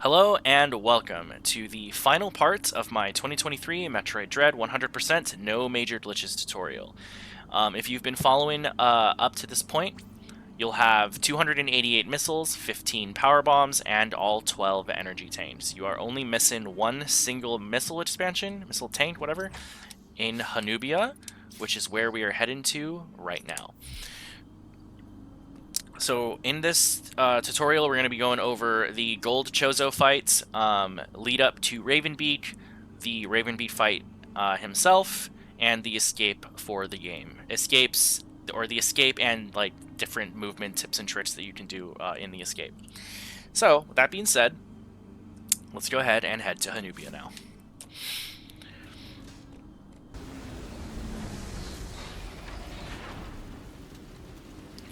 Hello and welcome to the final part of my 2023 Metroid Dread 100% no major glitches tutorial. If you've been following up to this point, you'll have 288 missiles, 15 power bombs, and all 12 energy tanks. You are only missing one single missile expansion, missile tank, whatever, in Hanubia, which is where we are heading to right now. So in this tutorial, we're going to be going over the Gold Chozo fights, lead up to Raven Beak, the Raven Beak fight himself, and the escape for the game. The escape and like different movement tips and tricks that you can do in the escape. So with that being said, let's go ahead and head to Hanubia now.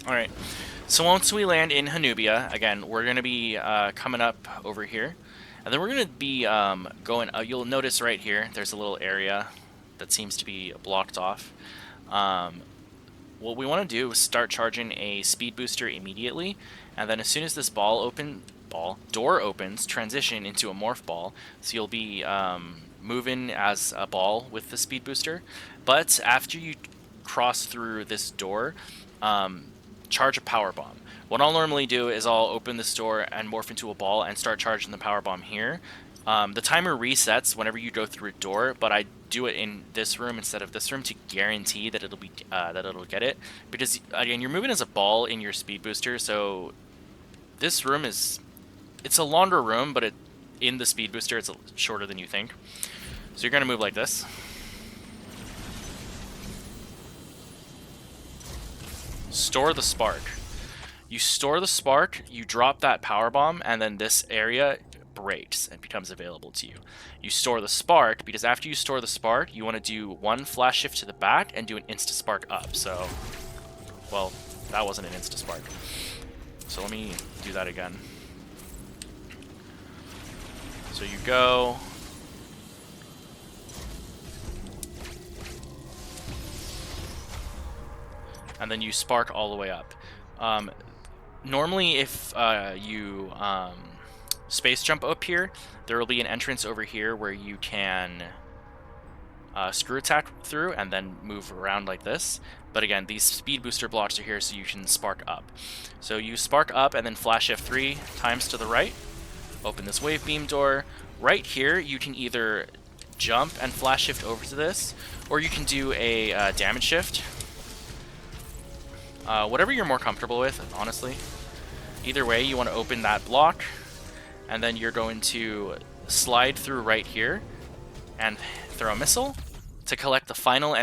Alright, so once we land in Hanubia, again, we're going to be coming up over here. And then we're going to be going, you'll notice right here, there's a little area that seems to be blocked off. What we want to do is start charging a speed booster immediately. And then as soon as this door opens, transition into a morph ball. So you'll be moving as a ball with the speed booster. But after you cross through this door, charge a power bomb. What I'll normally do is I'll open this door and morph into a ball and start charging the power bomb here. The timer resets whenever you go through a door, but I do it in this room instead of this room to guarantee that it'll get it. Because again, you're moving as a ball in your speed booster, so this room it's a longer room, but in the speed booster it's shorter than you think. So you're gonna move like this. Store the spark. You store the spark, you drop that power bomb, and then this area breaks and becomes available to you. You store the spark because after you store the spark, you want to do one flash shift to the back and do an insta spark up. So, well, that wasn't an insta spark. So let me do that again. So you go. And then you spark all the way up. Normally, if you space jump up here, there will be an entrance over here where you can screw attack through and then move around like this. But again, these speed booster blocks are here so you can spark up. So you spark up and then flash shift 3 times to the right. Open this wave beam door. Right here, you can either jump and flash shift over to this, or you can do a damage shift. Whatever you're more comfortable with, honestly. Either way, you want to open that block, and then you're going to slide through right here and throw a missile to collect the final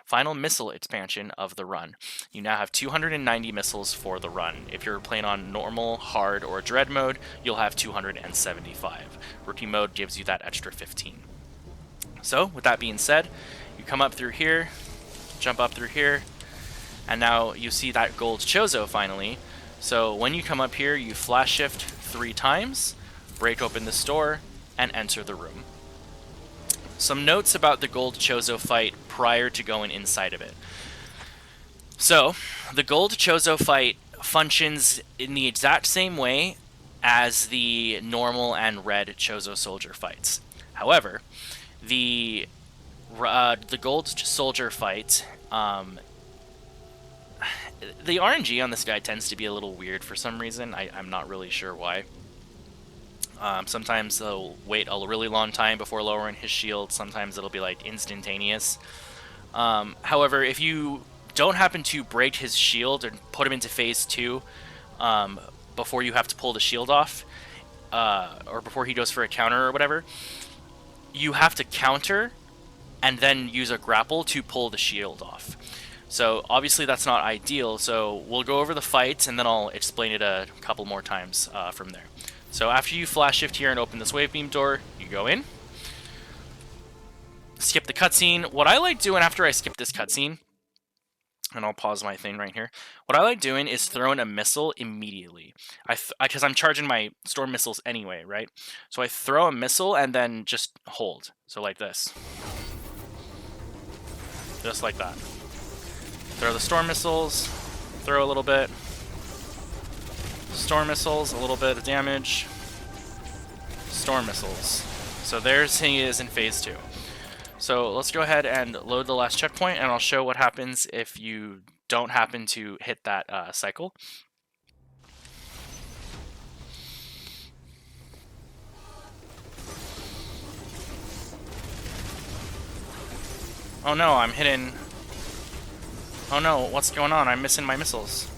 final missile expansion of the run. You now have 290 missiles for the run. If you're playing on normal, hard, or dread mode, you'll have 275. Rookie mode gives you that extra 15. So, with that being said, you come up through here, jump up through here, and now you see that gold Chozo finally. So when you come up here, you flash shift 3 times, break open this door, and enter the room. Some notes about the gold Chozo fight prior to going inside of it. So, the gold Chozo fight functions in the exact same way as the normal and red Chozo soldier fights. However, the gold soldier fight, the RNG on this guy tends to be a little weird for some reason. I'm not really sure why. Sometimes they'll wait a really long time before lowering his shield. Sometimes it'll be like instantaneous. However, if you don't happen to break his shield and put him into phase 2 before you have to pull the shield off, or before he goes for a counter or whatever, you have to counter and then use a grapple to pull the shield off. So obviously that's not ideal, so we'll go over the fights and then I'll explain it a couple more times from there. So after you flash shift here and open this wave beam door, you go in. Skip the cutscene. What I like doing after I skip this cutscene, and I'll pause my thing right here, what I like doing is throwing a missile immediately. Because I'm charging my storm missiles anyway, right? So I throw a missile and then just hold. So like this. Just like that. Throw the storm missiles, throw a little bit, Storm missiles, a little bit of damage. Storm missiles. So there's he is in phase 2. So let's go ahead and load the last checkpoint, and I'll show what happens if you don't happen to hit that cycle. Oh no, I'm hitting... Oh no, what's going on? I'm missing my missiles.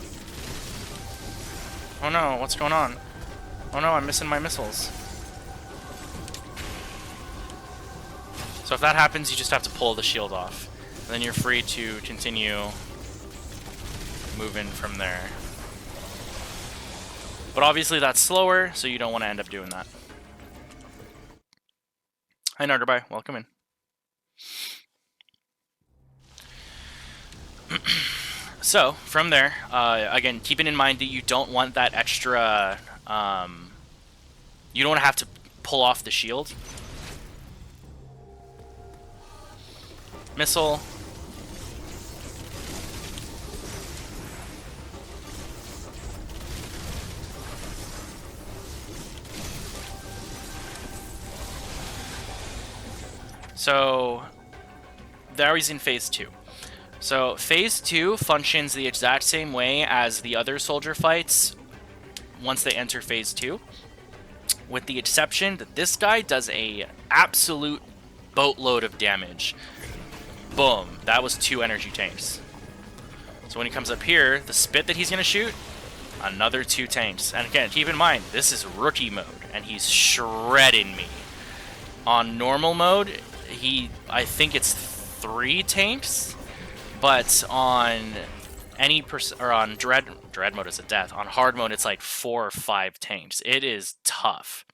Oh no, what's going on? Oh no, I'm missing my missiles. So if that happens, you just have to pull the shield off. And then you're free to continue moving from there. But obviously that's slower, so you don't want to end up doing that. Hi Narderby, welcome in. So, from there, again, keeping in mind that you don't want that extra... you don't want to have to pull off the shield. Missile. So, there he's in phase 2. So, phase 2 functions the exact same way as the other soldier fights once they enter phase 2. With the exception that this guy does a absolute boatload of damage. Boom. That was 2 energy tanks. So when he comes up here, the spit that he's going to shoot, another 2 tanks. And again, keep in mind, this is rookie mode, and he's shredding me. On normal mode, I think it's 3 tanks, but on any or on dread mode is a death. On hard mode, it's like 4 or 5 tanks. It is tough.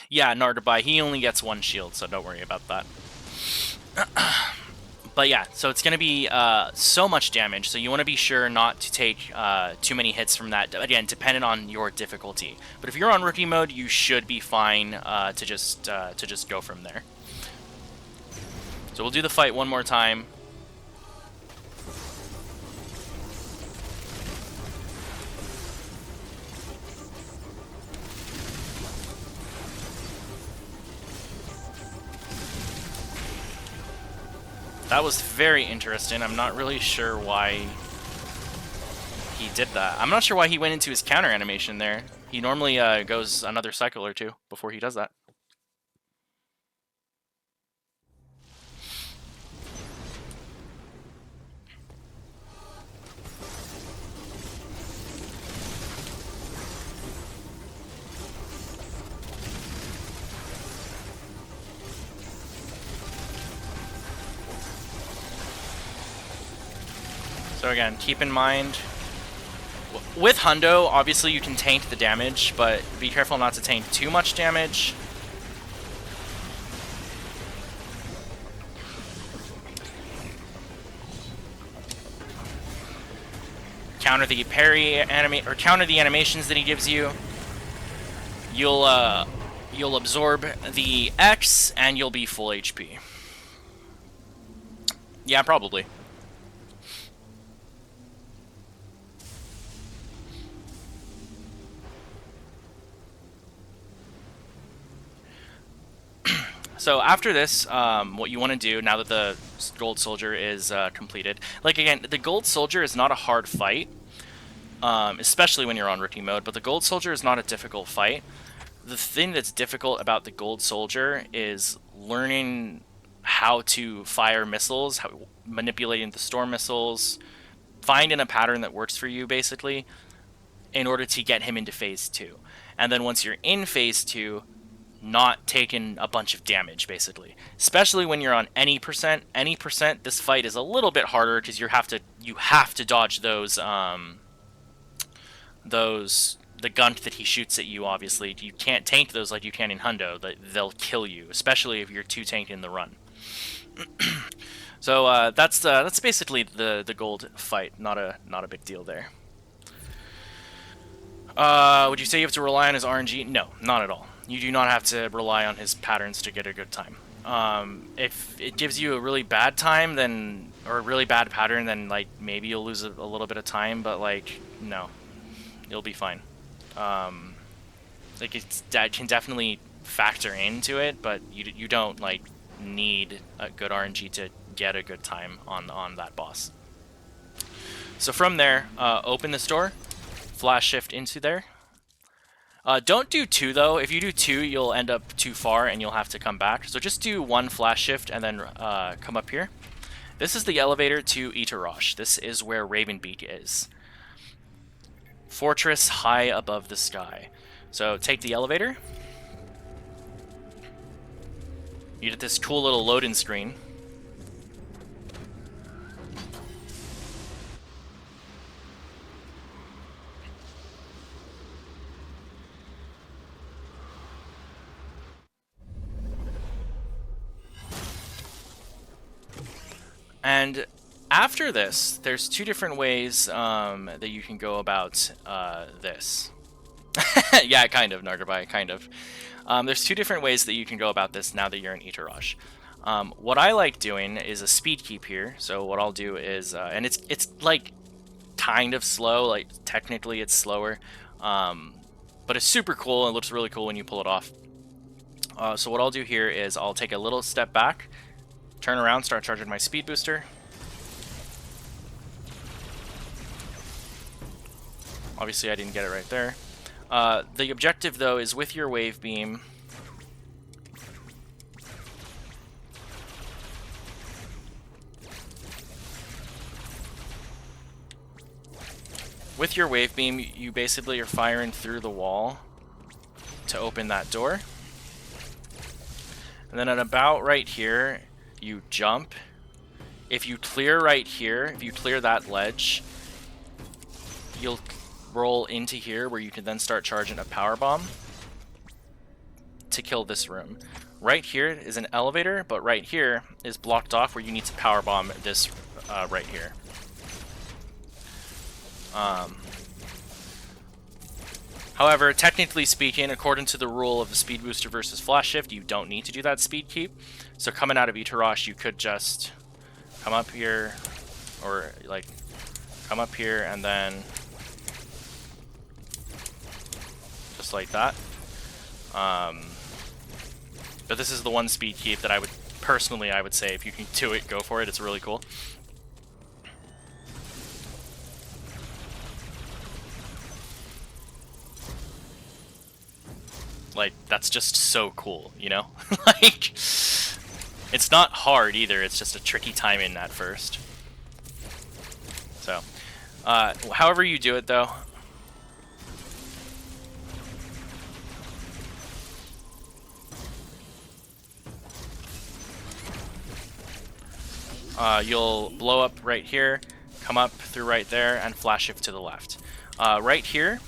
Yeah, Narderby, he only gets 1 shield, so don't worry about that. But yeah, so it's going to be so much damage, so you want to be sure not to take too many hits from that, again, dependent on your difficulty. But if you're on rookie mode, you should be fine to just go from there. So we'll do the fight one more time. That was very interesting. I'm not really sure why he did that. I'm not sure why he went into his counter animation there. He normally goes another cycle or 2 before he does that. So again, keep in mind, with Hundo, obviously you can tank the damage, but be careful not to tank too much damage. Counter the parry or counter the animations that he gives you. You'll absorb the X and you'll be full HP. Yeah, probably. So after this, what you want to do, now that the Gold Soldier is completed, like again, the Gold Soldier is not a hard fight, especially when you're on rookie mode, but the Gold Soldier is not a difficult fight. The thing that's difficult about the Gold Soldier is learning how to fire missiles, manipulating the storm missiles, finding a pattern that works for you, basically, in order to get him into phase 2. And then once you're in phase 2, not taking a bunch of damage, basically. Especially when you're on any percent. Any percent, this fight is a little bit harder because you have to dodge those the gunt that he shoots at you. Obviously, you can't tank those like you can in Hundo. They'll kill you, especially if you're too tanked in the run. So that's basically the gold fight. Not a big deal there. Would you say you have to rely on his RNG? No, not at all. You do not have to rely on his patterns to get a good time. If it gives you a really bad time, then, or a really bad pattern, then like maybe you'll lose a little bit of time, but like no, You'll be fine. Like that can definitely factor into it, but you don't like need a good RNG to get a good time on that boss. So from there, open this door, flash shift into there. Don't do 2 though. If you do 2, you'll end up too far and you'll have to come back. So just do 1 flash shift and then come up here. This is the elevator to Itorash. This is where Raven Beak is. Fortress high above the sky. So take the elevator. You get this cool little loading screen. And after this, there's 2 different ways that you can go about this. Yeah, kind of, Nargabai, kind of. There's 2 different ways that you can go about this now that you're in Itorash. What I like doing is a speed keep here. So what I'll do is, and it's like kind of slow, like technically it's slower, but it's super cool and it looks really cool when you pull it off. So what I'll do here is I'll take a little step back, turn around, start charging my speed booster. Obviously I didn't get it right there. The objective though is with your wave beam, you basically are firing through the wall to open that door. And then at about right here, you jump. If you clear right here, if you clear that ledge, you'll roll into here where you can then start charging a power bomb to kill this room. Right here is an elevator, but right here is blocked off where you need to power bomb this right here. However, technically speaking, according to the rule of the speed booster versus flash shift, you don't need to do that speed keep. So coming out of Itorash, you could just come up here, or like come up here and then just like that. But this is the one speed keep that I would personally, I would say if you can do it, go for it. It's really cool. Like, that's just so cool, you know? Like, it's not hard either, it's just a tricky timing at first. So, however you do it though, you'll blow up right here, come up through right there, and flash shift to the left. Right here,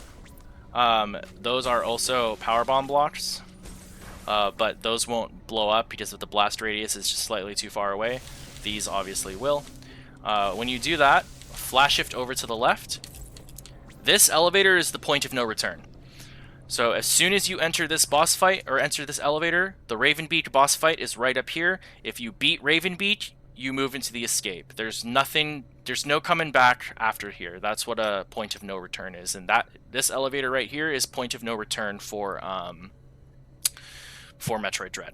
those are also power bomb blocks, but those won't blow up because of the blast radius is just slightly too far away. These obviously will. When you do that, flash shift over to the left. This elevator is the point of no return. So as soon as you enter this boss fight, or enter this elevator, the Raven Beak boss fight is right up here. If you beat Raven Beak, you move into the escape. There's no coming back after here. That's what a point of no return is, and this elevator right here is point of no return for Metroid Dread.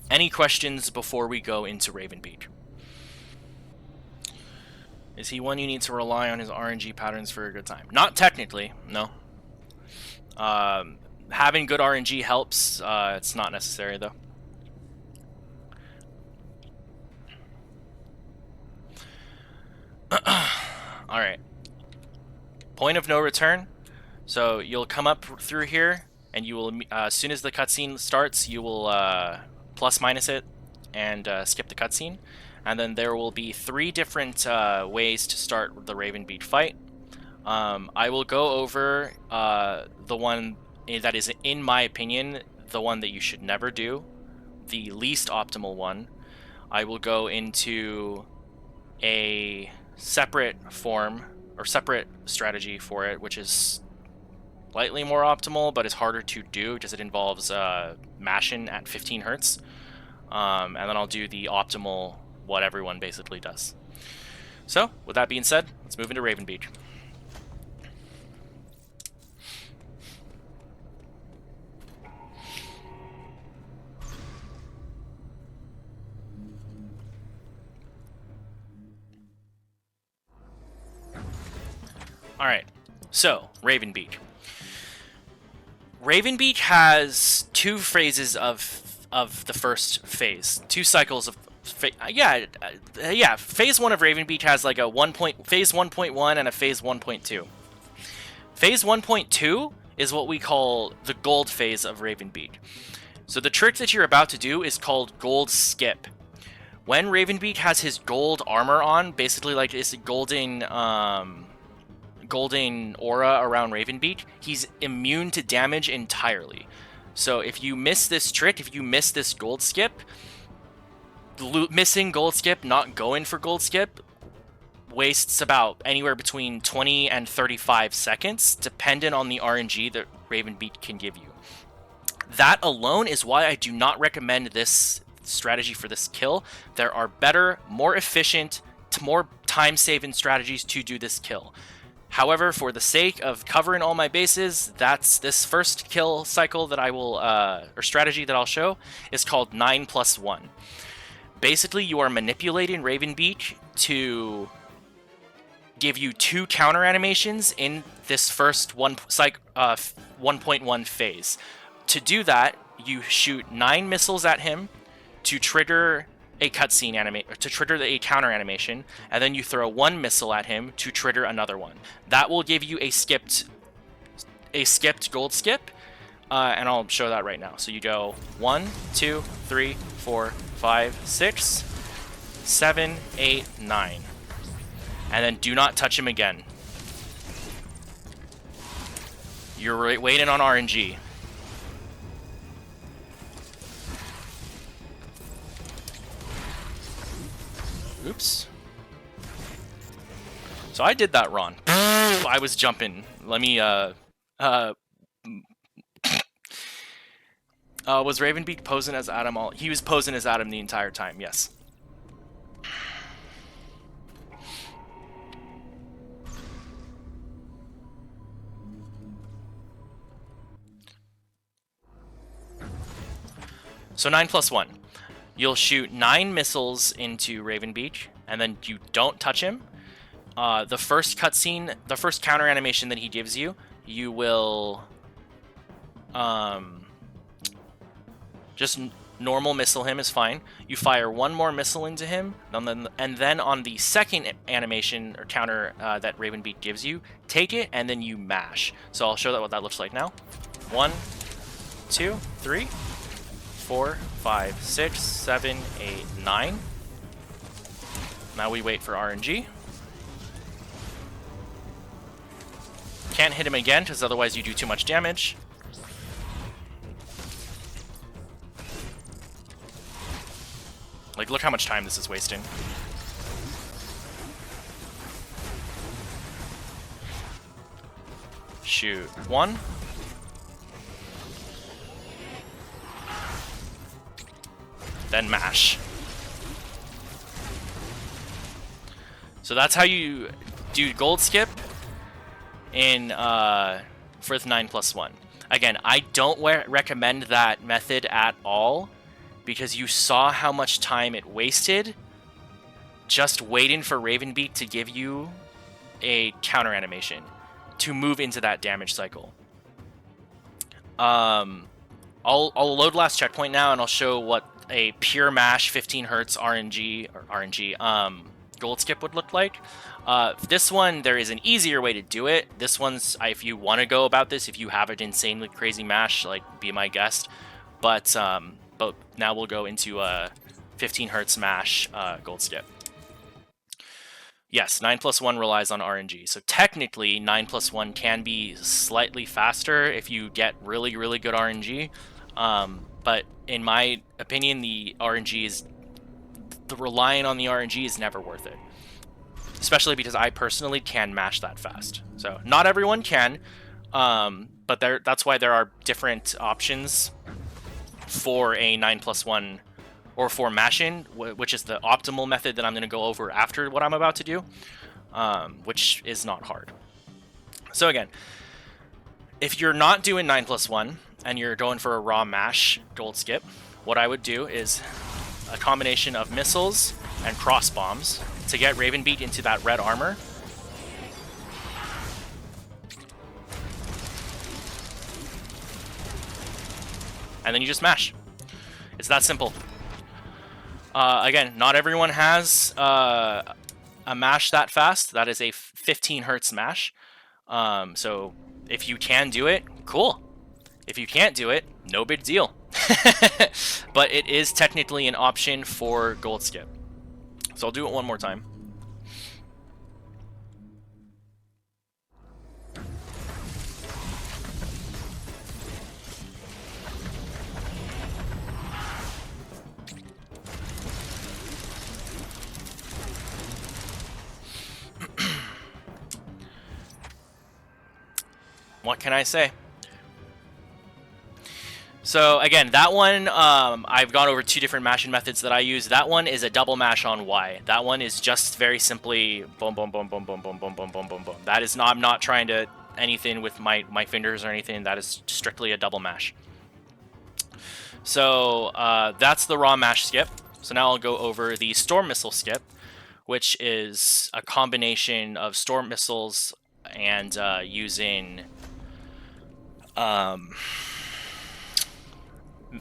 Any questions before we go into Raven Beak? Is he one you need to rely on his RNG patterns for a good time? Not technically, no. Having good RNG helps. It's not necessary though. Alright. Point of no return. So you'll come up through here, and you will, as soon as the cutscene starts, you will plus minus it and skip the cutscene. And then there will be 3 different ways to start the Raven Beak fight. I will go over the one that is, in my opinion, the one that you should never do, the least optimal one. I will go into a separate form or separate strategy for it, which is slightly more optimal, but is harder to do because it involves mashing at 15 hertz. And then I'll do the optimal, what everyone basically does. So, with that being said, let's move into Raven Beak. Alright, so, Raven Beak. Raven Beak has 2 phases of the first phase. 2 cycles of... phase 1 of Raven Beak has like a phase 1.1 and a phase 1.2. Phase 1.2 is what we call the gold phase of Raven Beak. So the trick that you're about to do is called Gold Skip. When Raven Beak has his gold armor on, basically like it's a golden aura around Raven Beak, he's immune to damage entirely. So if you miss this trick, if you miss this Gold Skip, missing Gold Skip, not going for Gold Skip, wastes about anywhere between 20 and 35 seconds, dependent on the RNG that Raven Beak can give you. That alone is why I do not recommend this strategy for this kill. There are better, more efficient, more time-saving strategies to do this kill. However, for the sake of covering all my bases, that's this first kill cycle that I will, or strategy that I'll show, is called 9+1. Basically, you are manipulating Raven Beak to give you 2 counter animations in this first 1.1 phase. To do that, you shoot 9 missiles at him to trigger a cutscene to trigger a counter animation, and then you throw 1 missile at him to trigger another one. That will give you a skipped gold skip, and I'll show that right now. So you go 1, 2, 3, 4, 5, 6, 7, 8, 9, and then do not touch him again. You're waiting on RNG. Oops. So I did that wrong. I was jumping. Let me, was Raven Beak posing as Adam he was posing as Adam the entire time, yes. So 9+1. You'll shoot 9 missiles into Raven Beak, and then you don't touch him. The first cutscene, the first counter animation that he gives you, you will just normal missile him is fine. You fire 1 more missile into him, and then on the second animation or counter that Raven Beak gives you, take it and then you mash. So I'll show that what that looks like now. 1, 2, 3, 4, 5, 6, 7, 8, 9. Now we wait for RNG. Can't hit him again, because otherwise you do too much damage. Like, look how much time this is wasting. Shoot. 1. Then mash. So that's how you do gold skip in for the 9+1. Again, I don't recommend that method at all, because you saw how much time it wasted just waiting for Raven Beak to give you a counter animation to move into that damage cycle. I'll load last checkpoint now, and I'll show what a pure mash 15 hertz RNG gold skip would look like. This one, there is an easier way to do it. This one's, if you want to go about this, if you have an insanely crazy mash, like, be my guest. But now we'll go into a 15 hertz mash gold skip. Yes, 9+1 relies on RNG. So technically, 9+1 can be slightly faster if you get really, really good RNG. But in my opinion, the relying on the RNG is never worth it. Especially because I personally can mash that fast. So not everyone can, but that's why there are different options for a 9+1 or for mashing, which is the optimal method that I'm going to go over after what I'm about to do, which is not hard. So again, if you're not doing 9+1 and you're going for a raw mash gold skip, what I would do is a combination of missiles and cross bombs to get Raven Beak into that red armor. and then you just mash. It's that simple. Again, not everyone has a mash that fast. That is a 15 hertz mash. So if you can do it, cool. If you can't do it, no big deal. But it is technically an option for gold skip. So I'll do it one more time. What can I say? So again, that one, I've gone over 2 different mashing methods that I use. That one is a double mash on Y. That one is just very simply boom, boom, boom, boom, boom, boom, boom, boom, boom, boom, boom. That is not, I'm not trying to anything with my fingers or anything. That is strictly a double mash. So that's the raw mash skip. So now I'll go over the storm missile skip, which is a combination of storm missiles and using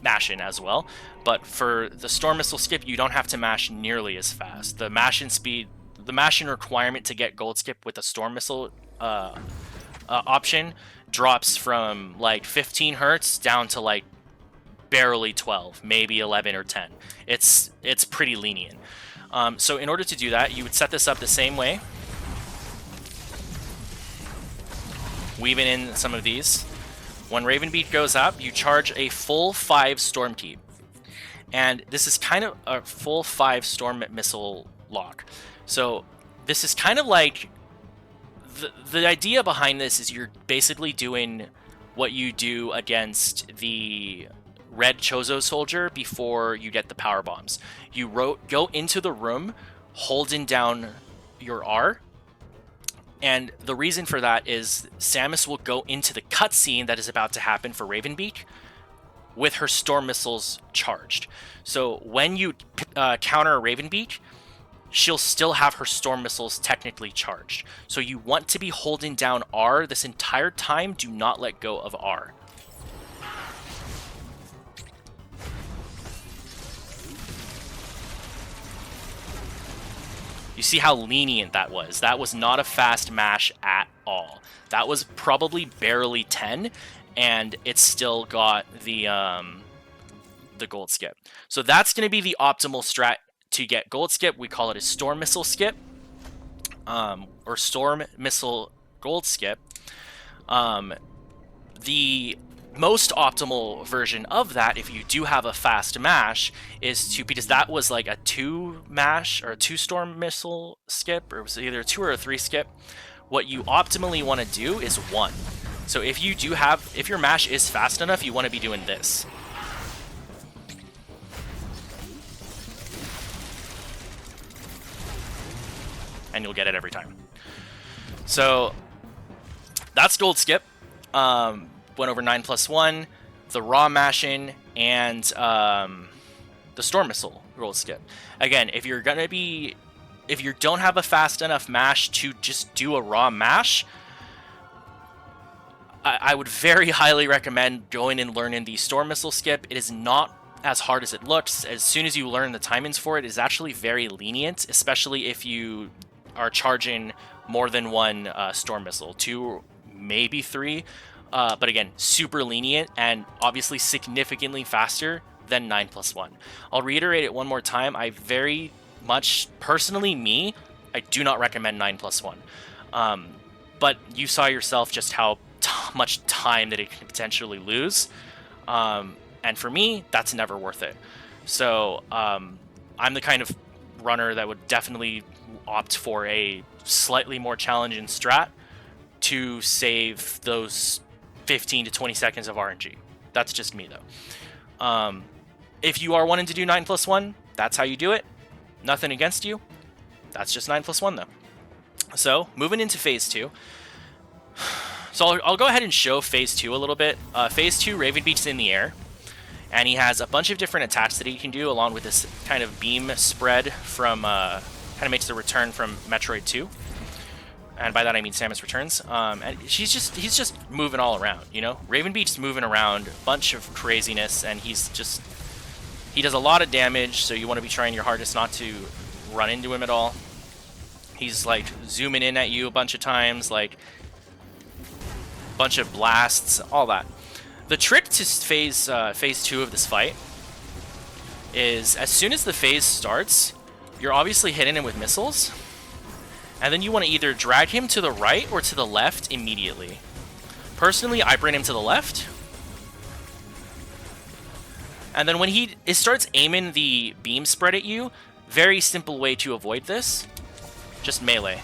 mashing as well. But for the storm missile skip, you don't have to mash nearly as fast. The mashing speed, the mashing requirement to get gold skip with a storm missile option drops from like 15 hertz down to like barely 12, maybe 11 or 10. It's pretty lenient. So in order to do that, you would set this up the same way, weaving in some of these. When Raven Beak goes up, you charge a full 5 Storm Key. And this is kind of a full 5 Storm Missile lock. So this is kind of like... The idea behind this is you're basically doing what you do against the red Chozo soldier before you get the power bombs. You go into the room holding down your R. And the reason for that is Samus will go into the cutscene that is about to happen for Raven Beak with her storm missiles charged. So when you counter a Raven Beak, she'll still have her storm missiles technically charged. So you want to be holding down R this entire time. Do not let go of R. You see how lenient that was. That was not a fast mash at all. That was probably barely 10, and it still got the gold skip. So that's going to be the optimal strat to get gold skip. We call it a storm missile skip, or storm missile gold skip. The most optimal version of that, if you do have a fast mash, is to, because that was like a 2 mash or a 2 storm missile skip, or it was either a 2 or a 3 skip. What you optimally want to do is 1. So if you do have, if your mash is fast enough, you want to be doing this. And you'll get it every time. So that's gold skip. Went over 9+1, the raw mashing, and the storm missile gold skip. Again, if you don't have a fast enough mash to just do a raw mash, I would very highly recommend going and learning the storm missile skip. It is not as hard as it looks. As soon as you learn the timings for it, it's actually very lenient, especially if you are charging more than 1 storm missile, 2, maybe 3. But again, super lenient and obviously significantly faster than 9+1. I'll reiterate it one more time. I very much, personally, I do not recommend 9+1. But you saw yourself just how much time that it can potentially lose. And for me, that's never worth it. So I'm the kind of runner that would definitely opt for a slightly more challenging strat to save those 15 to 20 seconds of RNG. That's just me, though. If you are wanting to do 9+1, that's how you do it. Nothing against you. That's just 9+1, though. So, moving into Phase 2. So, I'll go ahead and show Phase 2 a little bit. Phase 2, Raven Beak's in the air. And he has a bunch of different attacks that he can do, along with this kind of beam spread from... kind of makes the return from Metroid 2. and by that I mean Samus Returns. And he's just moving all around, you know? Raven Beak's moving around, bunch of craziness, and he does a lot of damage, so you want to be trying your hardest not to run into him at all. He's like zooming in at you a bunch of times, like bunch of blasts, all that. The trick to phase 2 of this fight is as soon as the phase starts, you're obviously hitting him with missiles, and then you want to either drag him to the right or to the left immediately. Personally, I bring him to the left, and then when he starts aiming the beam spread at you, very simple way to avoid this, just melee.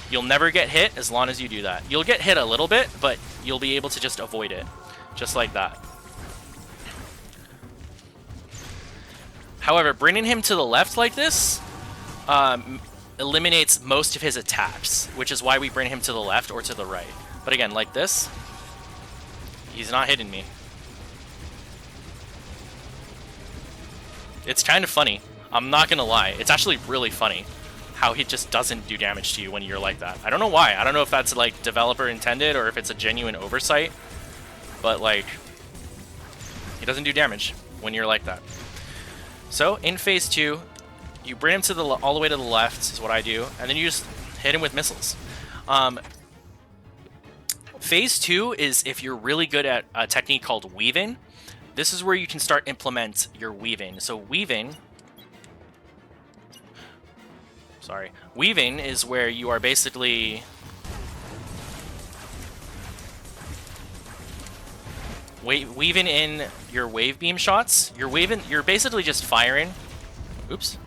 You'll never get hit as long as you do that. You'll get hit a little bit, but you'll be able to just avoid it. Just like that. However, bringing him to the left like this eliminates most of his attacks, which is why we bring him to the left or to the right. But again, like this, he's not hitting me. It's kind of funny. I'm not gonna lie. It's actually really funny how he just doesn't do damage to you when you're like that. I don't know why. I don't know if that's like developer intended or if it's a genuine oversight, but like he doesn't do damage when you're like that. So in phase 2, you bring him to the all the way to the left is what I do, and then you just hit him with missiles. Phase 2 is if you're really good at a technique called weaving. This is where you can start implement your weaving. So weaving is where you are basically weaving in your wave beam shots. You're basically just firing. Oops.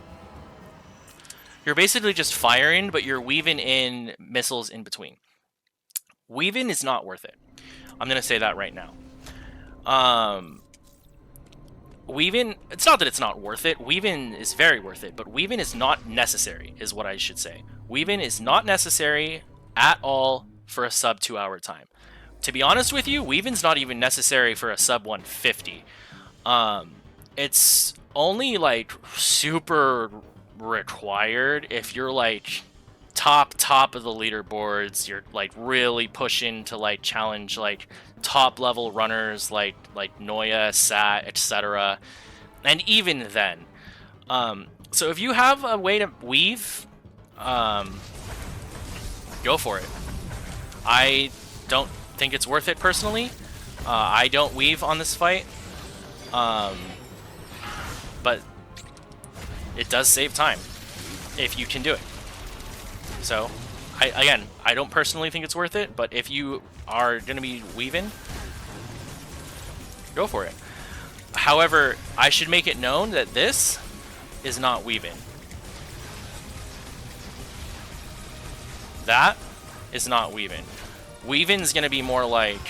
You're basically just firing, but you're weaving in missiles in between. Weaving is not worth it. I'm gonna say that right now. Weaving, it's not that it's not worth it. Weaving is very worth it, but weaving is not necessary, is what I should say. Weaving is not necessary at all for a sub 2 hour time. To be honest with you, weaving's not even necessary for a sub 150. It's only like super required if you're like top of the leaderboards. You're like really pushing to like challenge like top level runners like Noya, Sat, etc. And even then, so if you have a way to weave, go for it. I don't think it's worth it personally. I don't weave on this fight, but it does save time if you can do it. So, I don't personally think it's worth it, but if you are going to be weaving, go for it. However, I should make it known that this is not weaving. That is not weaving. Weaving is going to be more like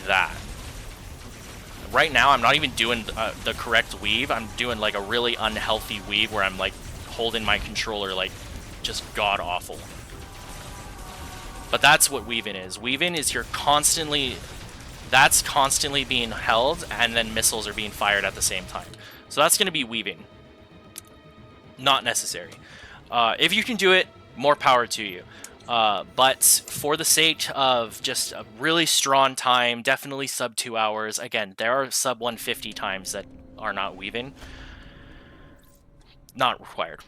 that. Right now, I'm not even doing the correct weave. I'm doing like a really unhealthy weave where I'm like holding my controller like just god awful. But that's what weaving is. Weaving is constantly being held and then missiles are being fired at the same time. So that's going to be weaving. Not necessary. If you can do it, more power to you. But for the sake of just a really strong time, definitely sub 2 hours. Again, there are sub 150 times that are not weaving. Not required.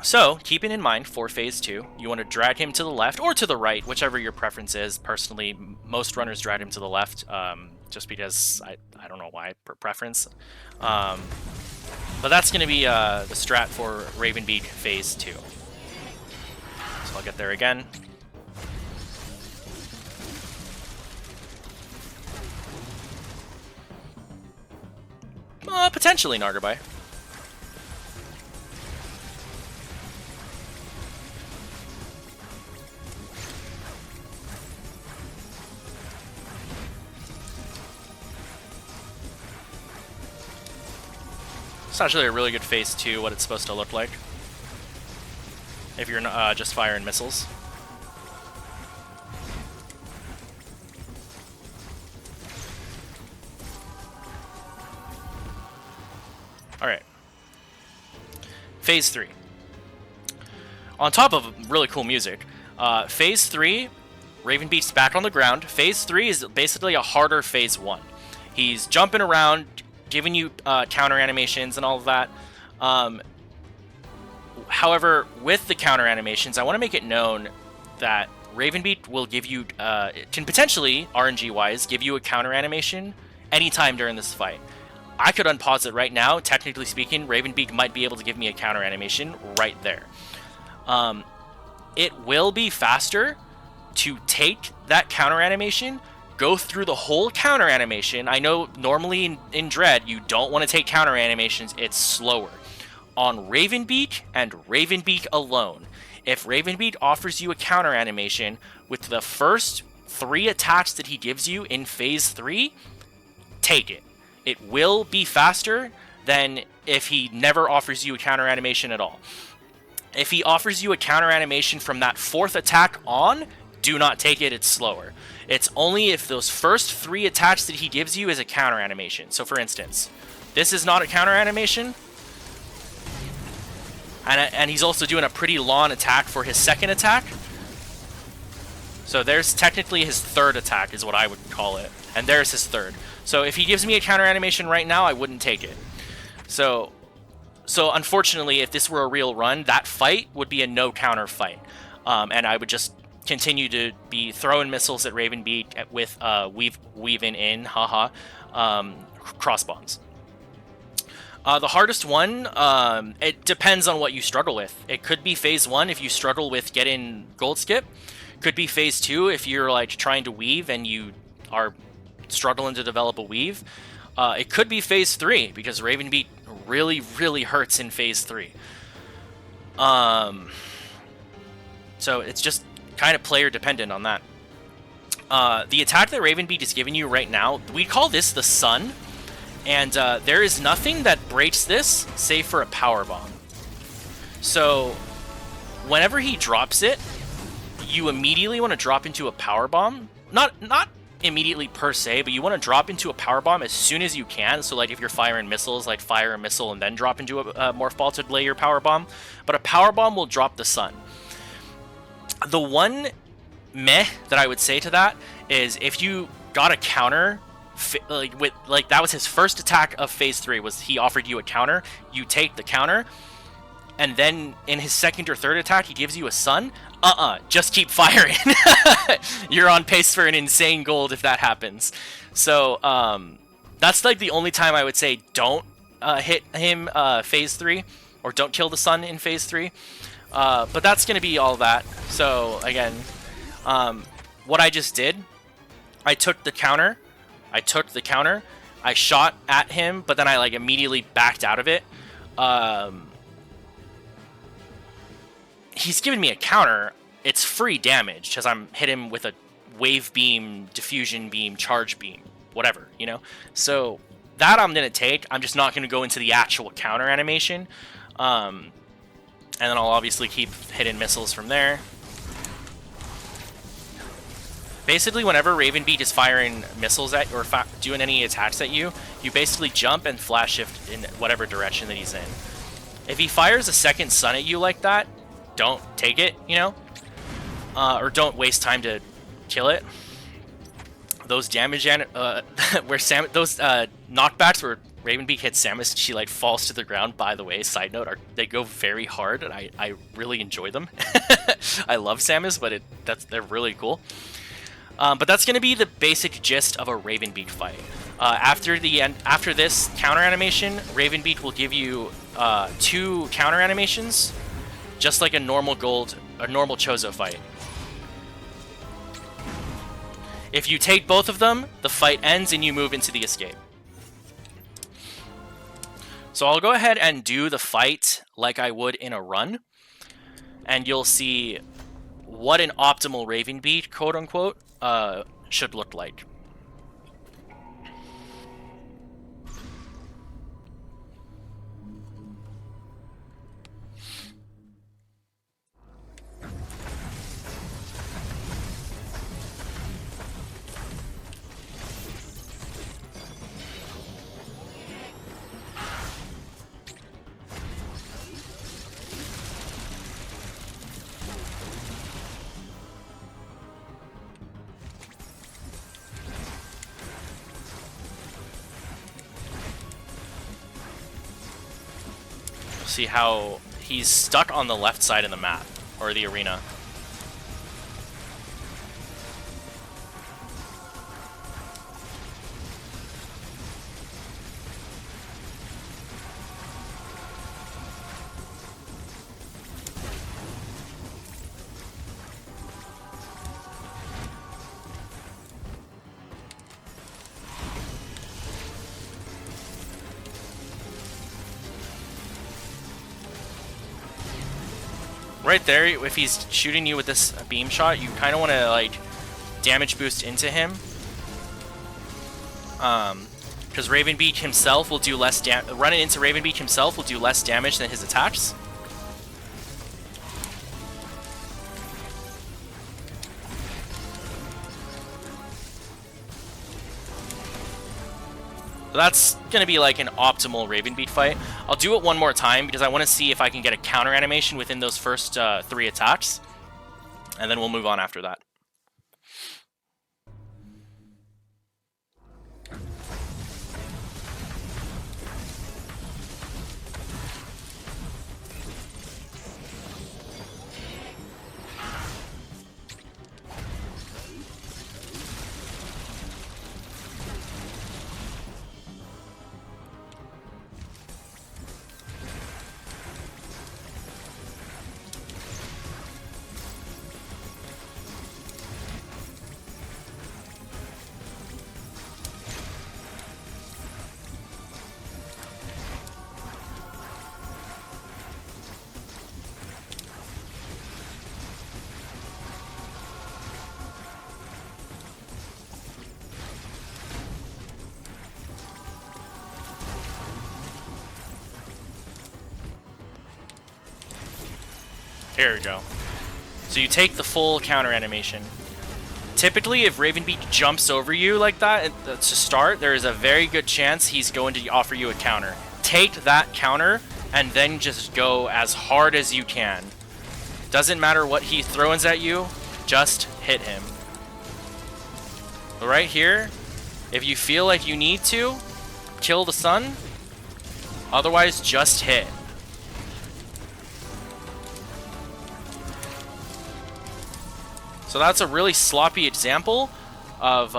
So, keeping in mind for phase 2, you want to drag him to the left or to the right, whichever your preference is. Personally, most runners drag him to the left, just because I don't know why, preference. But that's going to be the strat for Raven Beak phase 2. So I'll get there again. Potentially Nargaby. It's actually a really good phase 2, what it's supposed to look like. If you're just firing missiles. Phase 3. On top of really cool music, Phase 3, Raven Beak's back on the ground. Phase 3 is basically a harder Phase 1. He's jumping around, giving you counter animations and all of that. However, with the counter animations, I want to make it known that Raven Beak will give you, can potentially, RNG-wise, give you a counter animation anytime during this fight. I could unpause it right now. Technically speaking, Raven Beak might be able to give me a counter animation right there. It will be faster to take that counter animation, go through the whole counter animation. I know normally in Dread, you don't want to take counter animations. It's slower. On Raven Beak and Raven Beak alone, if Raven Beak offers you a counter animation with the first 3 attacks that he gives you in Phase 3, take it. It will be faster than if he never offers you a counter animation at all. If he offers you a counter animation from that 4th attack on, do not take it, it's slower. It's only if those first 3 attacks that he gives you is a counter animation. So for instance, this is not a counter animation. And he's also doing a pretty long attack for his 2nd attack. So there's technically his 3rd attack is what I would call it. And there's his 3rd. So if he gives me a counter animation right now, I wouldn't take it. So unfortunately, if this were a real run, that fight would be a no counter fight. And I would just continue to be throwing missiles at Raven Beak with weaving in, cross bombs. The hardest one, it depends on what you struggle with. It could be Phase 1 if you struggle with getting gold skip. Could be Phase 2 if you're like trying to weave and you are struggling to develop a weave. It could be Phase 3 because Raven Beak really, really hurts in Phase 3. So it's just kind of player dependent on that. The attack that Raven Beak is giving you right now, we call this the Sun. And there is nothing that breaks this, save for a power bomb. So whenever he drops it, you immediately want to drop into a power bomb. Not immediately per se, but you want to drop into a power bomb as soon as you can. So like if you're firing missiles, like fire a missile and then drop into a morph ball to lay your power bomb. But a power bomb will drop the Sun. The one meh that I would say to that is if you got a counter. That was his first attack of Phase 3 was he offered you a counter, you take the counter, and then in his 2nd or 3rd attack he gives you a Sun. Just keep firing. You're on pace for an insane gold if that happens. So that's like the only time I would say don't hit him Phase 3 or don't kill the Sun in Phase 3. But that's gonna be all that. So again, what I just did, I took the counter, I shot at him, but then I like immediately backed out of it. He's giving me a counter. It's free damage because I'm hit him with a wave beam, diffusion beam, charge beam, whatever, you know? So that I'm going to take. I'm just not going to go into the actual counter animation. And then I'll obviously keep hitting missiles from there. Basically, whenever Raven Beak is firing missiles at or doing any attacks at you, you basically jump and flash shift in whatever direction that he's in. If he fires a 2nd Sun at you like that, don't take it, you know? Or don't waste time to kill it. Those damage, those knockbacks where Raven Beak hits Samus, she like falls to the ground, by the way, side note, they go very hard, and I really enjoy them. I love Samus, but they're really cool. But that's going to be the basic gist of a Raven Beak fight. After this counter animation, Raven Beak will give you 2 counter animations, just like a normal Chozo fight. If you take both of them, the fight ends and you move into the escape. So I'll go ahead and do the fight like I would in a run, and you'll see what an optimal Raven Beak, quote unquote, should look like. See how he's stuck on the left side of the map, or the arena. Right there, if he's shooting you with this beam shot, you kind of want to like damage boost into him, because Raven Beak himself will do less running into Raven Beak himself will do less damage than his attacks. So that's going to be like an optimal Raven Beak fight. I'll do it one more time because I want to see if I can get a counter animation within those first 3 attacks. And then we'll move on after that. Here we go. So you take the full counter animation. Typically, if Raven Beak jumps over you like that to start, there is a very good chance he's going to offer you a counter. Take that counter and then just go as hard as you can. Doesn't matter what he throws at you, just hit him. But right here, if you feel like you need to, kill the sun. Otherwise, just hit. So that's a really sloppy example of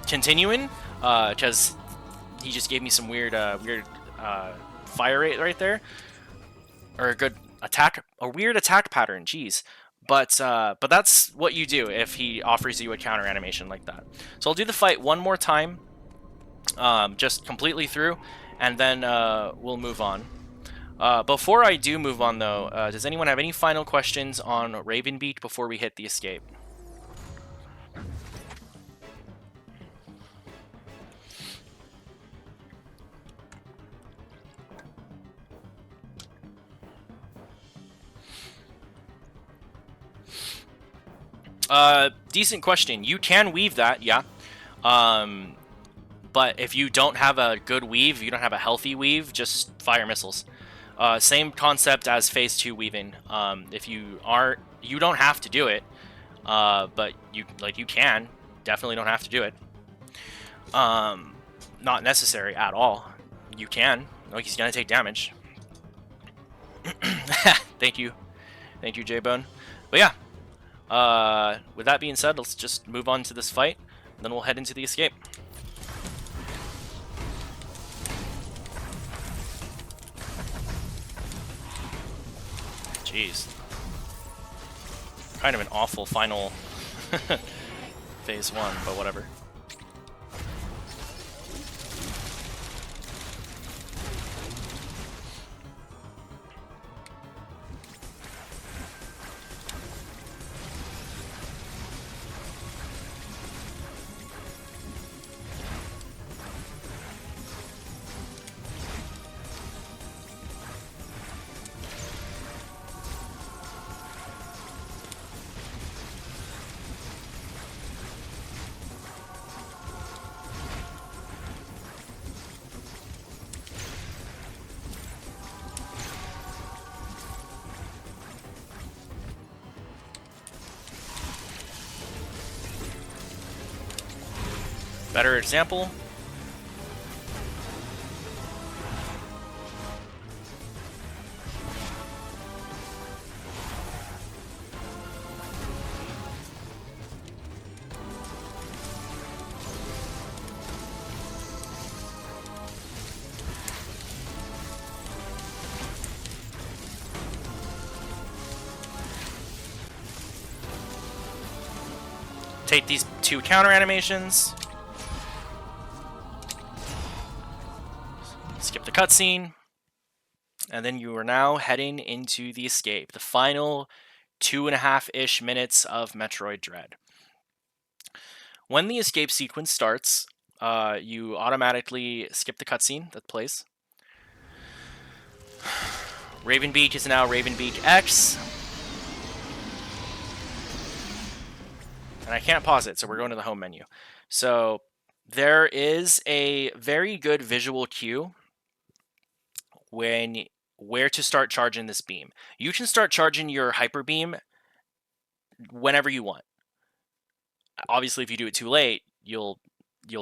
continuing, because he just gave me some weird fire rate right there, or a weird attack pattern. Jeez, but that's what you do if he offers you a counter animation like that. So I'll do the fight one more time, just completely through, and then we'll move on. Before I do move on, though, does anyone have any final questions on Raven Beak before we hit the escape? Decent question. You can weave that, yeah. But if you don't have a good weave, if you don't have a healthy weave, just fire missiles. Same concept as Phase 2 weaving. If you don't have to do it, but you can. Definitely don't have to do it. Not necessary at all. You can. Like, he's gonna take damage. Thank you, J-Bone. But yeah, with that being said, let's just move on to this fight, and then we'll head into the escape. Jeez. Kind of an awful final Phase 1, but whatever. Better example. Take these 2 counter animations. Skip the cutscene. And then you are now heading into the escape. The final 2.5-ish minutes of Metroid Dread. When the escape sequence starts, you automatically skip the cutscene that plays. Raven Beak is now Raven Beak X. And I can't pause it, so we're going to the home menu. So there is a very good visual cue where to start charging this beam. You can start charging your hyper beam whenever you want. Obviously, if you do it too late, you'll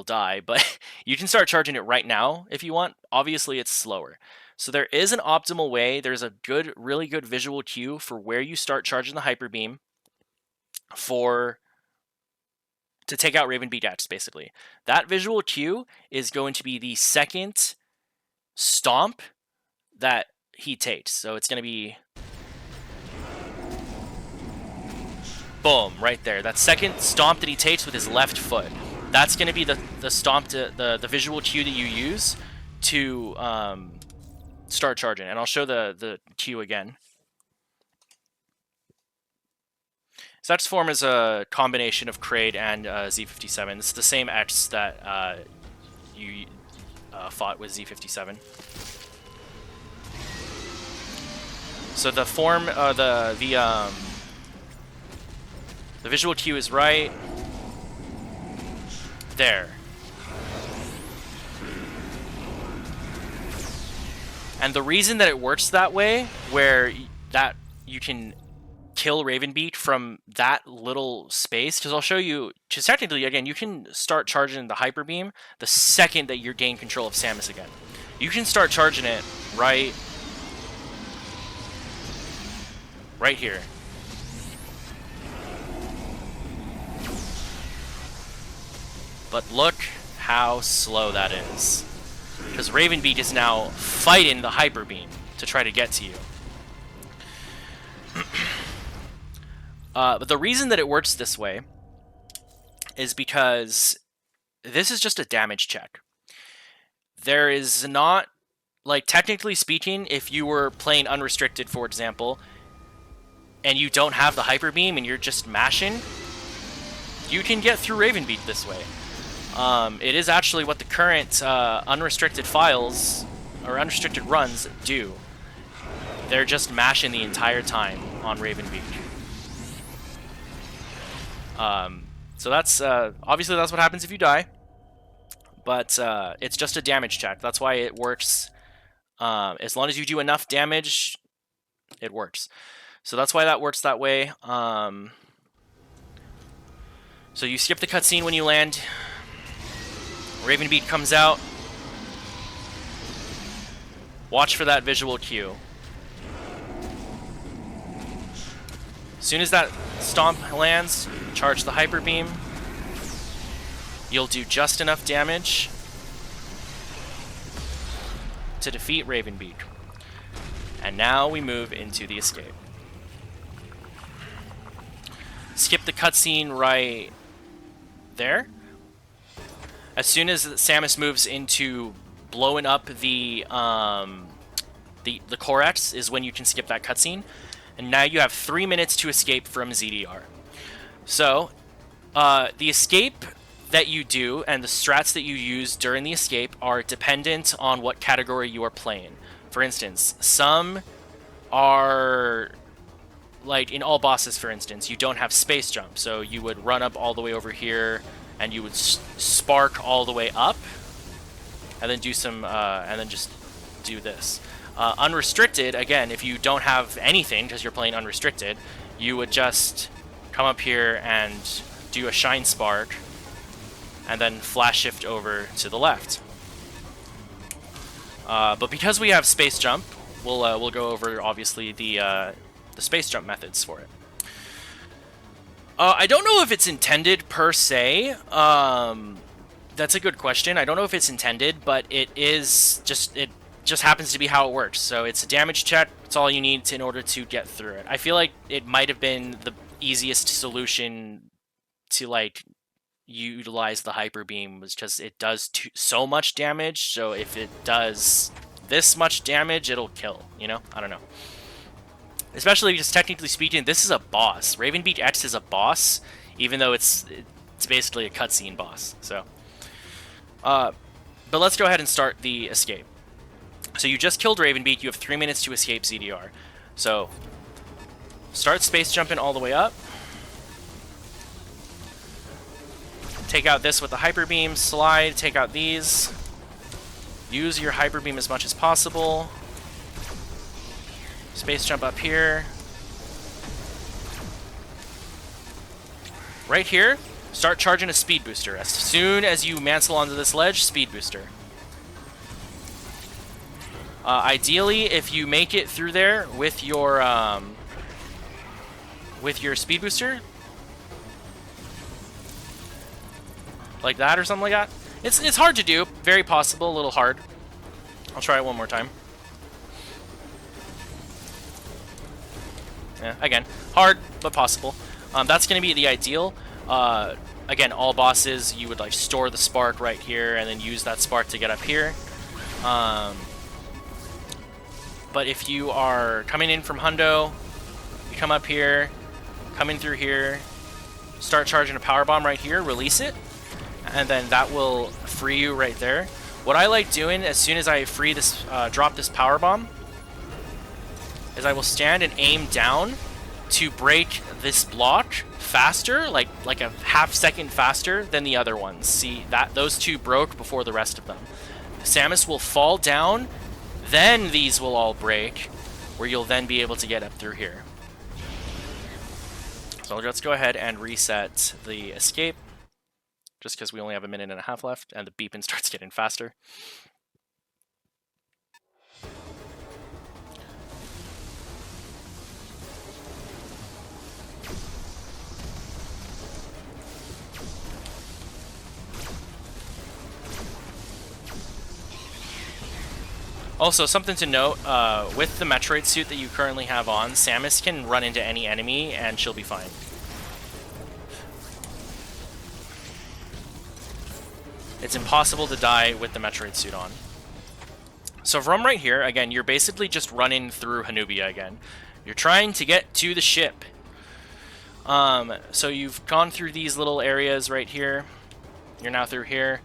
die, but you can start charging it right now if you want. Obviously, it's slower. So there is an optimal way. There's a really good visual cue for where you start charging the hyper beam to take out Raven Beak X, basically. That visual cue is going to be the second stomp that he takes. So it's going to be boom, right there. That second stomp that he takes with his left foot. That's going to be the stomp, the visual cue that you use to start charging. And I'll show the cue again. So that's formed as a combination of Kraid and Z57. It's the same X that you fought with Z57. So the form, the visual cue is right there. And the reason that it works that way, where you can kill Raven Beak from that little space, because I'll show you, because technically, again, you can start charging the Hyper Beam the second that you gain control of Samus again. You can start charging it right here. But look how slow that is. Because Raven Beak is now fighting the Hyper Beam to try to get to you. But the reason that it works this way is because this is just a damage check. There is not, like, technically speaking, if you were playing unrestricted, for example, and you don't have the Hyper Beam and you're just mashing, you can get through Raven Beak this way. It is actually what the current unrestricted files or unrestricted runs do. They're just mashing the entire time on Raven Beak. So that's obviously that's what happens if you die, but it's just a damage check. That's why it works. As long as you do enough damage, it works. So that's why that works that way. So you skip the cutscene when you land. Raven Beak comes out. Watch for that visual cue. As soon as that stomp lands, charge the Hyper Beam. You'll do just enough damage to defeat Raven Beak. And now we move into the escape. Skip the cutscene right there. As soon as Samus moves into blowing up the Corex is when you can skip that cutscene. And now you have 3 minutes to escape from ZDR. So, the escape that you do and the strats that you use during the escape are dependent on what category you are playing. For instance, some are, like in all bosses, for instance, you don't have space jump. So you would run up all the way over here and you would spark all the way up and then do some, and then just do this. Unrestricted, again, if you don't have anything because you're playing unrestricted, you would just come up here and do a shine spark and then flash shift over to the left. But because we have space jump, we'll go over obviously the space jump methods for it. I don't know if it's intended per se. That's a good question. I don't know if it's intended, but it just happens to be how it works. So it's a damage check. It's all you need in order to get through it. I feel like it might have been the easiest solution to like utilize the hyper beam was just it does so much damage. So if it does this much damage, it'll kill. You know, I don't know. Especially because technically speaking, this is a boss. Raven Beak X is a boss, even though it's basically a cutscene boss. So, but let's go ahead and start the escape. So you just killed Raven Beak. You have 3 minutes to escape ZDR. So start space jumping all the way up. Take out this with the hyper beam. Slide. Take out these. Use your hyper beam as much as possible. Space jump up here. Right here, start charging a speed booster. As soon as you mantle onto this ledge, speed booster. Ideally, if you make it through there with your speed booster, like that or something like that. It's hard to do, very possible, a little hard. I'll try it one more time. Yeah, again, hard but possible. That's going to be the ideal. Again, all bosses, you would like store the spark right here and then use that spark to get up here. But if you are coming in from Hundo, you come up here, come in through here, start charging a power bomb right here, release it, and then that will free you right there. What I like doing as soon as I free this, drop this power bomb, is I will stand and aim down to break this block faster, like a half second faster than the other ones. See that those two broke before the rest of them. Samus will fall down, then these will all break, where you'll then be able to get up through here. So let's go ahead and reset the escape, just because we only have 1.5 minutes left, and the beeping starts getting faster. Also, something to note, with the Metroid suit that you currently have on, Samus can run into any enemy and she'll be fine. It's impossible to die with the Metroid suit on. So from right here, again, you're basically just running through Hanubia again. You're trying to get to the ship. So you've gone through these little areas right here. You're now through here.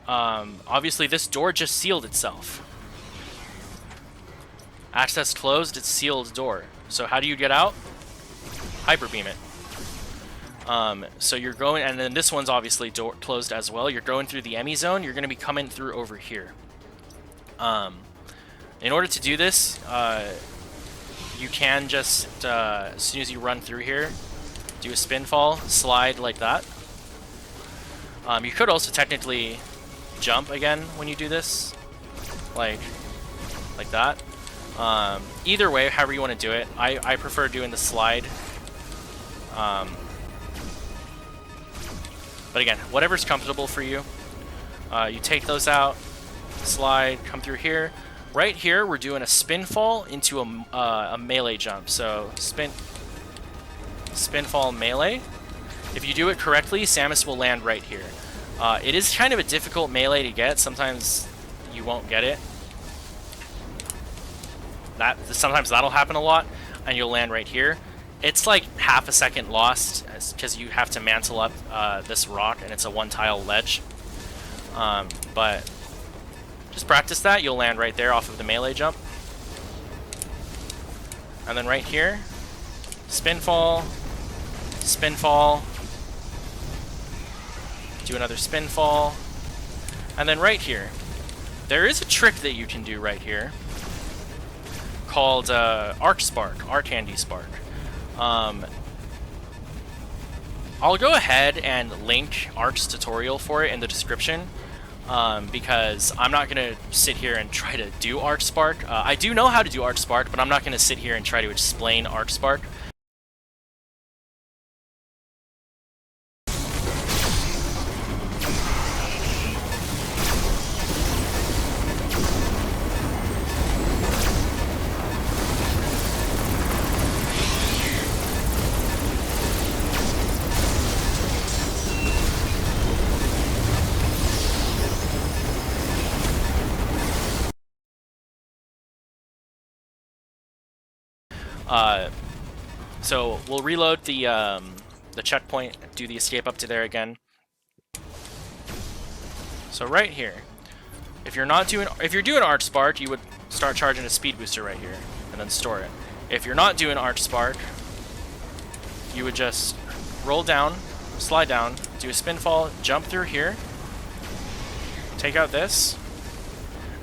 Obviously this door just sealed itself. Access closed, it's sealed door. So how do you get out? Hyper beam it. So you're going, and then this one's obviously door closed as well. You're going through the Emmy zone. You're going to be coming through over here. In order to do this, you can just, as soon as you run through here, do a spin fall, slide like that. You could also technically jump again when you do this, like that. Either way, however you want to do it, I prefer doing the slide. But again, whatever's comfortable for you. You take those out, slide, come through here. Right here, we're doing a spin fall into a melee jump. So spin fall melee. If you do it correctly, Samus will land right here. It is kind of a difficult melee to get. Sometimes you won't get it. Sometimes that'll happen a lot, and you'll land right here. It's like half a second lost, because you have to mantle up this rock, and it's a one-tile ledge. But just practice that. You'll land right there off of the melee jump. And then right here, spin fall, do another spin fall, and then right here, there is a trick that you can do right here called Arc Candy Spark. I'll go ahead and link Arc's tutorial for it in the description, because I'm not going to sit here and try to do Arc Spark. I do know how to do Arc Spark, but I'm not going to sit here and try to explain Arc Spark. So we'll reload the checkpoint, do the escape up to there again. So right here, if you're doing Arch Spark, you would start charging a speed booster right here and then store it. If you're not doing Arch Spark, you would just roll down, slide down, do a spin fall, jump through here, take out this,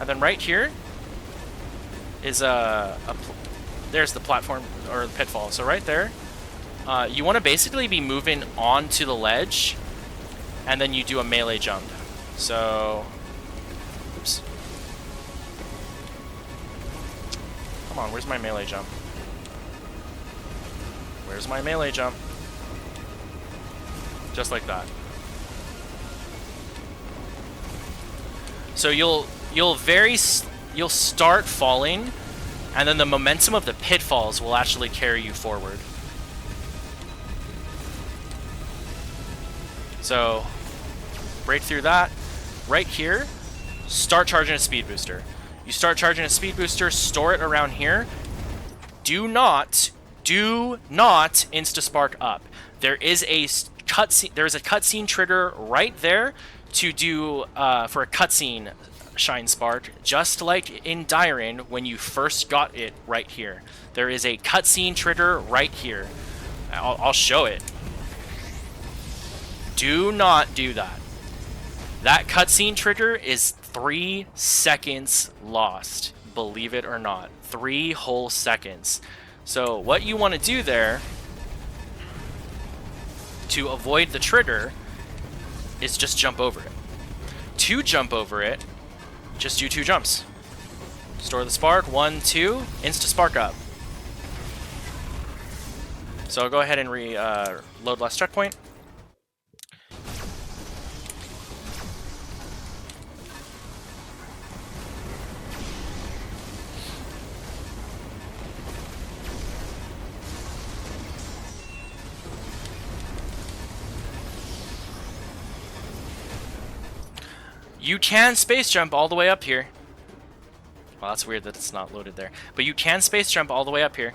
and then right here is there's the platform or the pitfall. So right there, you want to basically be moving onto the ledge, and then you do a melee jump. So, oops. Come on, where's my melee jump? Where's my melee jump? Just like that. So you'll start falling, and then the momentum of the pitfalls will actually carry you forward. So break through that. Right here, start charging a speed booster. You start charging a speed booster, store it around here. Do not insta-spark up. There is a cutscene trigger right there to do for a cutscene shine spark, just like in Dyren when you first got it right here. There is a cutscene trigger right here. I'll show it. Do not do that. That cutscene trigger is 3 seconds lost, believe it or not. 3 whole seconds. So what you want to do there to avoid the trigger is just jump over it. To jump over it, just do 2 jumps. Store the spark, 1, 2, insta-spark up. So I'll go ahead and load last checkpoint. You can space jump all the way up here. Well, that's weird that it's not loaded there. But you can space jump all the way up here.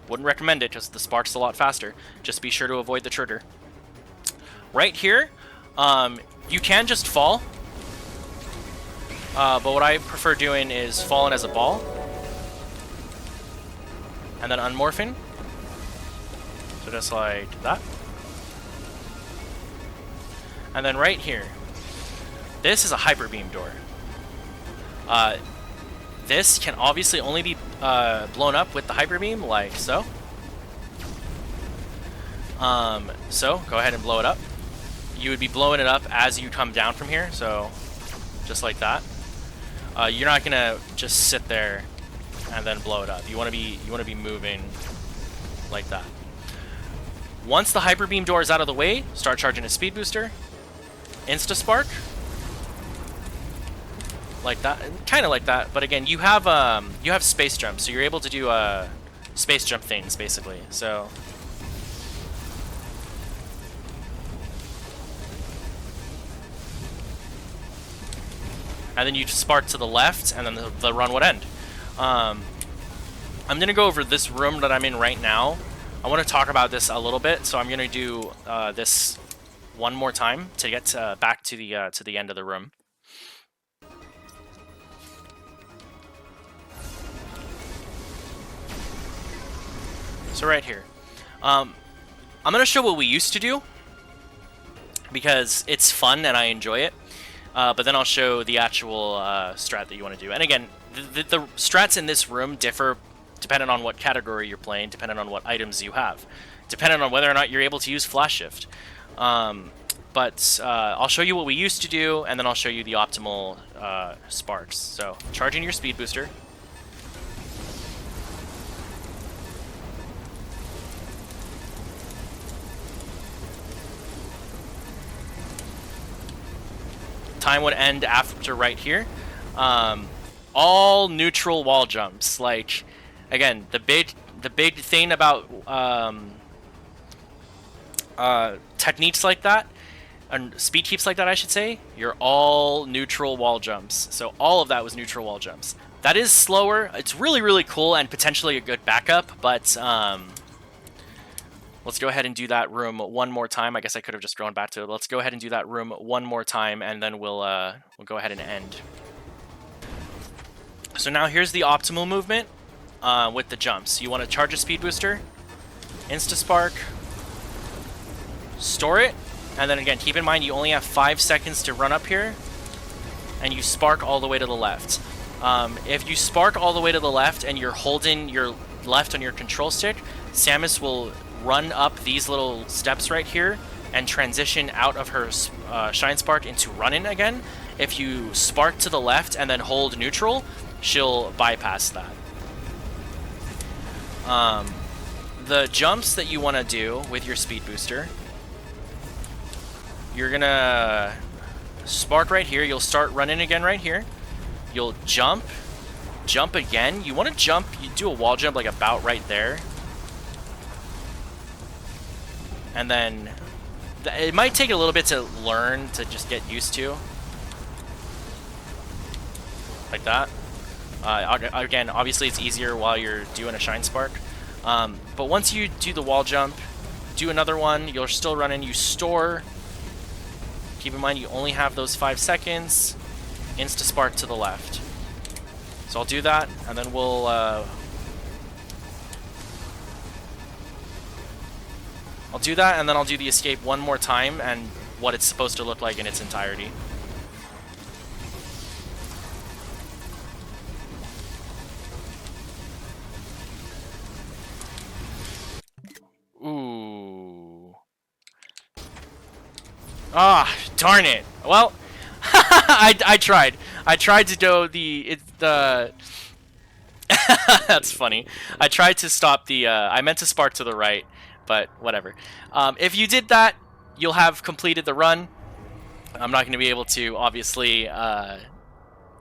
Wouldn't recommend it, because the spark's a lot faster. Just be sure to avoid the trigger. Right here, you can just fall. But what I prefer doing is falling as a ball. And then unmorphing. So just like that. And then right here. This is a hyper beam door. This can obviously only be blown up with the hyper beam, like so. So go ahead and blow it up. You would be blowing it up as you come down from here, so just like that. You're not gonna just sit there and then blow it up. You want to be moving like that. Once the hyper beam door is out of the way, start charging a speed booster. Insta spark. Like that, kind of like that, but again, you have space jump, so you're able to do space jump things basically. So and then you spark to the left, and then the run would end. I'm gonna go over this room that I'm in right now. I want to talk about this a little bit, so I'm gonna do this one more time to get back to the end of the room. So right here, I'm going to show what we used to do, because it's fun and I enjoy it, but then I'll show the actual strat that you want to do. And again, the strats in this room differ depending on what category you're playing, depending on what items you have, depending on whether or not you're able to use flash shift. But I'll show you what we used to do, and then I'll show you the optimal sparks. So charging your speed booster. Time would end after right here. All neutral wall jumps. Like, again, the big thing about techniques like that, speed keeps like that, I should say, you're all neutral wall jumps. So all of that was neutral wall jumps. That is slower. It's really, really cool and potentially a good backup, but let's go ahead and do that room one more time. I guess I could have just gone back to it. Let's go ahead and do that room one more time, and then we'll go ahead and end. So now here's the optimal movement with the jumps. You want to charge a speed booster, insta-spark, store it, and then again, keep in mind you only have 5 seconds to run up here, and you spark all the way to the left. If you spark all the way to the left and you're holding your left on your control stick, Samus will run up these little steps right here and transition out of her Shine Spark into running again. If you spark to the left and then hold neutral, she'll bypass that. The jumps that you want to do with your speed booster, you're gonna spark right here. You'll start running again right here. You'll jump again. You want to jump, you do a wall jump like about right there. And then it might take a little bit to learn, to just get used to. Like that. Again, obviously it's easier while you're doing a Shine Spark. But once you do the wall jump, do another one, you're still running, you store. Keep in mind you only have those 5 seconds. Insta-spark to the left. So I'll do that, and then we'll... I'll do that, and then I'll do the escape one more time, and what it's supposed to look like in its entirety. Ooh. Ah, darn it. Well, I tried. I tried to do the... That's funny. I tried to stop the... I meant to spark to the right, but whatever. If you did that, you'll have completed the run. I'm not going to be able to, obviously,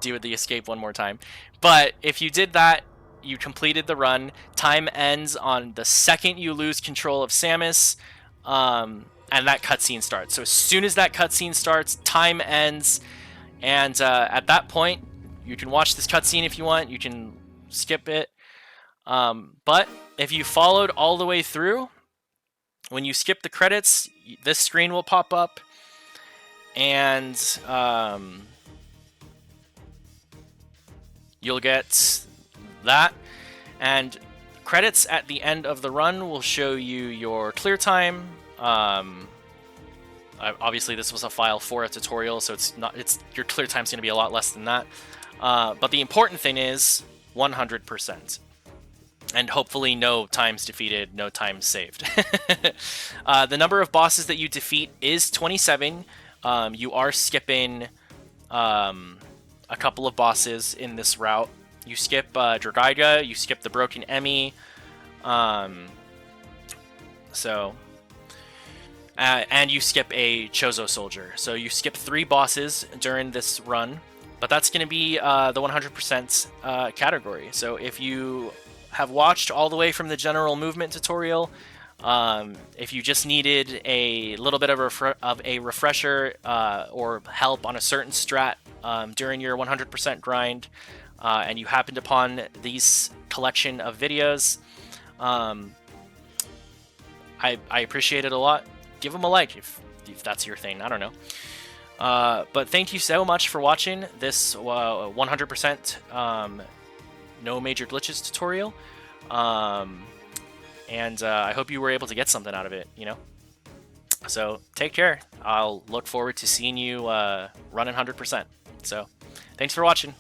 do the escape one more time. But if you did that, you completed the run. Time ends on the second you lose control of Samus, and that cutscene starts. So as soon as that cutscene starts, time ends, and at that point, you can watch this cutscene if you want. You can skip it. But if you followed all the way through, when you skip the credits, this screen will pop up, and you'll get that, and credits at the end of the run will show you your clear time. Obviously this was a file for a tutorial, so your clear time's going to be a lot less than that. But the important thing is 100%. And hopefully no times defeated, no times saved. The number of bosses that you defeat is 27. You are skipping a couple of bosses in this route. You skip Dragaiga, you skip the Broken Emmy, and you skip a Chozo Soldier. So you skip 3 bosses during this run, but that's going to be the 100% category. So if you have watched all the way from the general movement tutorial, if you just needed a little bit of a refresher or help on a certain strat during your 100% grind, and you happened upon these collection of videos, I appreciate it a lot. Give them a like if that's your thing. I don't know. But thank you so much for watching this 100% no major glitches tutorial. And I hope you were able to get something out of it, you know? So take care. I'll look forward to seeing you running 100%. So thanks for watching.